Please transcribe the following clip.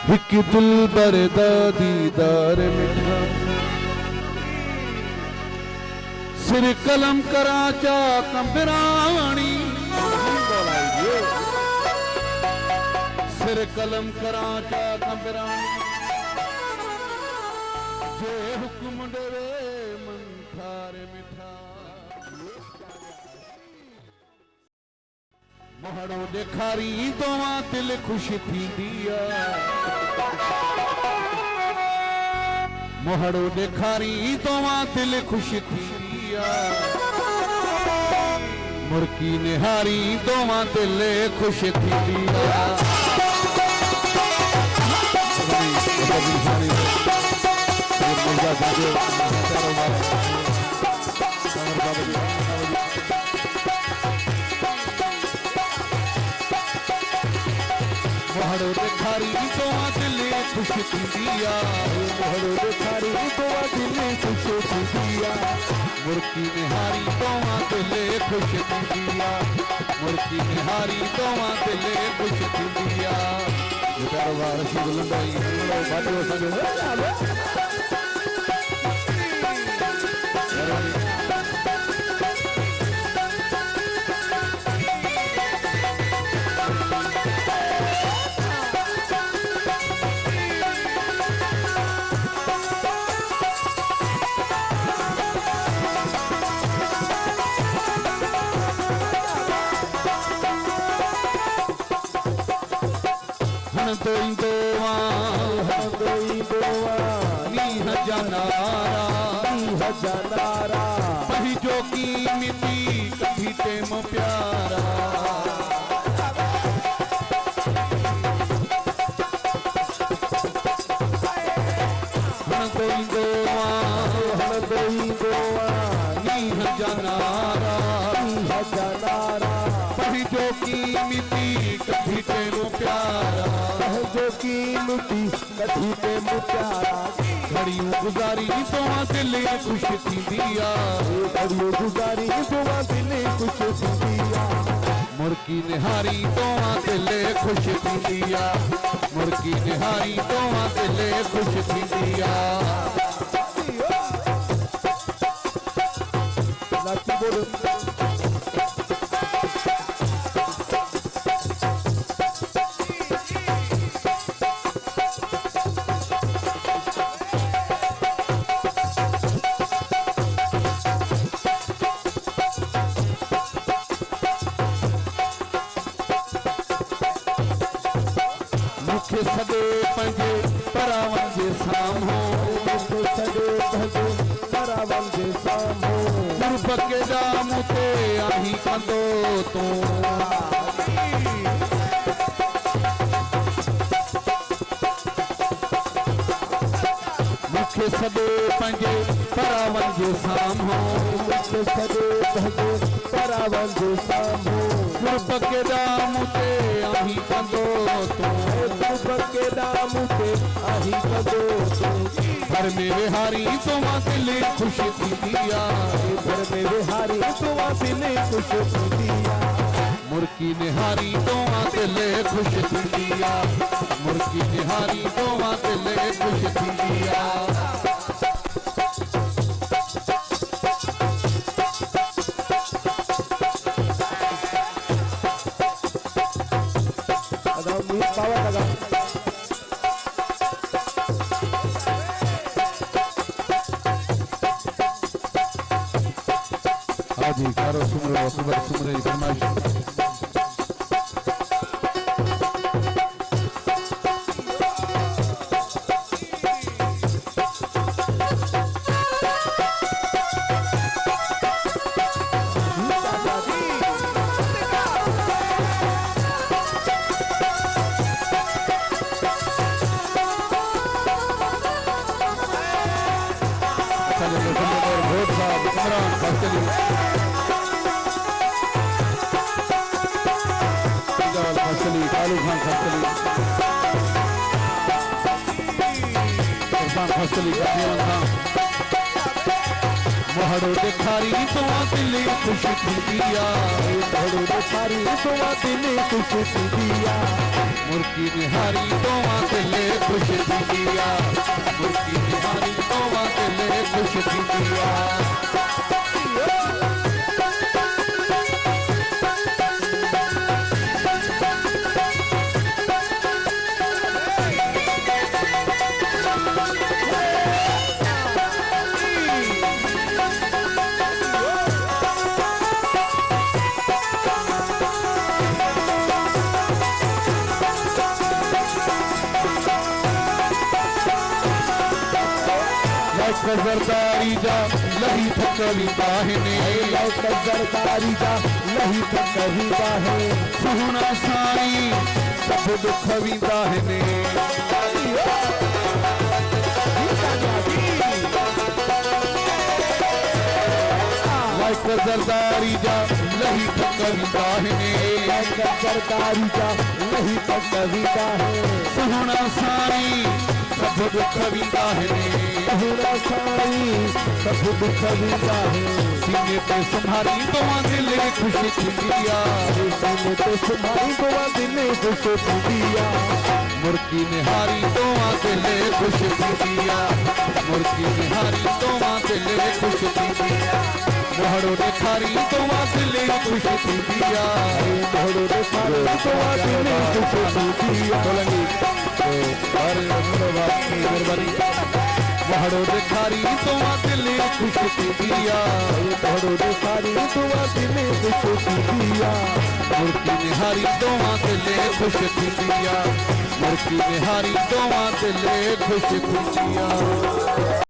हिक दिल बरदा दीदार मिठा सिर कलम कराचा कंबराणी सिर कलम कराचा कंबराणी जे हुक्म देवे मन थारे मिठा मोहड़ो ॾेखारी तोवा दिल खुश थींदी मोहड़ो ॾेखारी तोवा दिल खुश थींदी मुर्की निहारी तोवा दिल खुश थींदी मोहड़ो ॾेखारी तोवा दिल खुश थींदी मोहड़ो ॾेखारी तोवा दिल खुश थींदी मुर्की निहारी तोवा दिल खुश थींदी मुर्की निहारी तोवा दिल खुश थींदी प्यारो वार रशीदुल्लाह बाटो सजो दोई दोवा नीह जनारा पही जो की मिटी कभी टेम प्यारा दोई दोवा नीह जनारा पही जो की मिटी कभी टेम प्यारा जो की मिट्टी कथी पे मुप्यारा घड़ियों गुजारी तोवा दिल खुश थींदिया घड़ियों गुजारी तोवा दिल खुश थींदिया मुर्की निहारी तोवा दिल खुश थींदिया मुर्की निहारी तोवा दिल खुश थींदिया सदे पंजे परावन जे सामो सदे पंजे परावन जे सामो गुरब के जाम ते आही कंदो तू मुखे सदे पंजे परावन जे सामो सदे पंजे परावन जे सामो गुरब के जाम ते आही कंदो तू के दाम पे आही कदो घर में विहारी तोवा दिल खुश थींदिया घर में विहारी तोवा दिल खुश थींदिया मुर्की निहारी तोवा दिल खुश थींदिया मुर्की निहारी तोवा दिल खुश थींदिया जी कारो सुमरो सुमरे फरमाइश मोहड़ो ॾेखारी तोवा दिल खुश थींदिया मोहड़ो ॾेखारी तोवा दिल खुश थींदिया मुर्की निहारी तोवा दिल थींदिया मुर्की निहारी तोवा दिले खुश थींदिया सरदारी जा लही थकवी बाहने सरदारी जा लही थकवी बाहे सुहना साई सब दुखवी बाहने सरदारी जा लही थकवी बाहने सरदारी जा लही थकवी बाहे सुहना साई सब दुखवी बाहने हुरा साई सब दुखवी बाहे सीने पे तुम्हारी दुआ दिले खुश थींदिया सीने पे तुम्हारी दुआ दिले खुश थींदिया मुर्की निहारी दुआ दिले खुश थींदिया मुर्की निहारी दुआ दिले खुश थींदिया मोहड़ो निखारी दुआ दिले खुश थींदिया मोहड़ो निखारी दुआ दिले खुश थींदिया बोलेंगे तो हर बात की मेहरबानी मोहड़ो निखारी दुआ दिले खुश थींदिया मोहड़ो निखारी दुआ दिले खुश थींदिया मुर्की निहारी दुआ दिले खुश थींदिया मुर्की निहारी दुआ दिले खुश थींदिया।